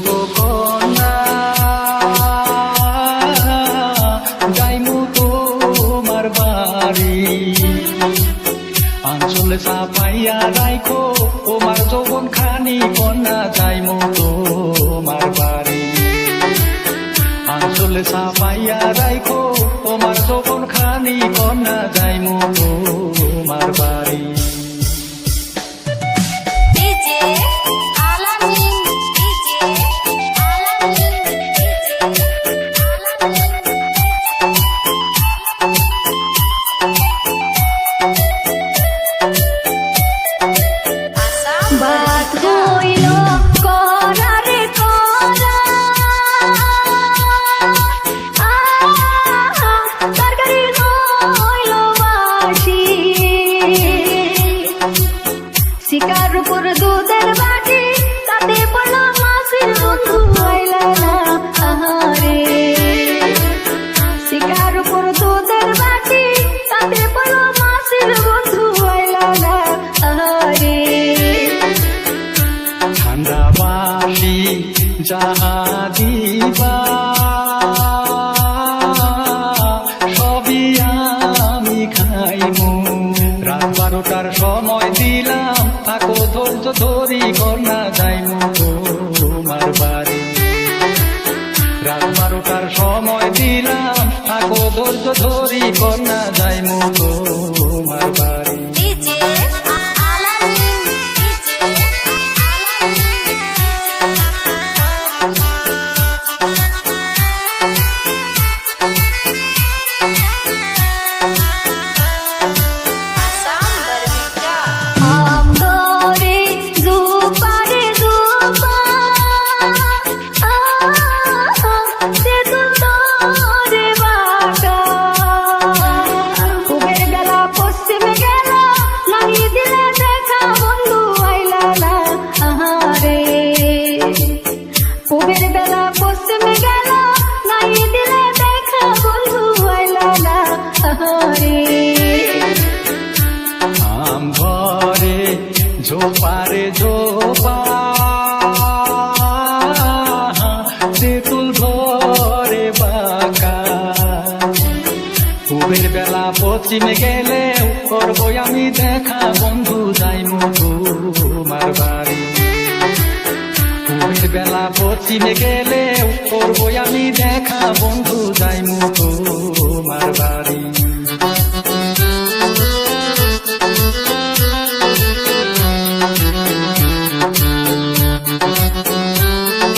গো কন্যা যাইমু তোমার বাড়ি আঞ্চলে চাপাইয়া রাইখো তোমার যৌবন খানি কন্যা যাইমু তোমার বাড়ি আঞ্চলে চাপাইয়া রাইখো তোমার যৌবন খানি কন্যা যাইমু তোমার বাড়ি। বাত হইল করারে করা তরকারি হইল বাসি শিকার উপর দুধের বাটি তাতে পড়ল মাছের বন্ধু আইলা না আহারে শিকার উপর দুধের বাটি তাতে পড়ল মাছের বন্ধু আইলা না আহারে ঠান্ডা বাসি যাহা দিবা সবই আমি খাইমু রাত 12টার সময় দিলাম থাকো ধৈর্য ধরি কন্যা যাইমু তোমার বাড়ি রাত 12টার সময় দিলাম থাকো ধৈর্য ধরি কন্যা যাইমু তোমার বাড়ি। আমদরে জুপারে জুপা তেতুল তোরে বাটা পূবের বেলা পশ্চিমে গেল নাহি দিলে দেখা বন্ধু আইলা না আহারে পূবের বেলা পশ্চিমে গেল নাহি দিলে দেখা বন্ধু আইলা না আহারে আম ঘরে ঝোপারে ঝোপা তেঁতুল ঘরে বাঁকা পূবের বেলা পশ্চিমে গেলে করবো আমি দেখা বন্ধু যাইমু তোমার বাড়ি পূবের বেলা পশ্চিমে গেলে করবো আমি দেখা বন্ধু যাইমু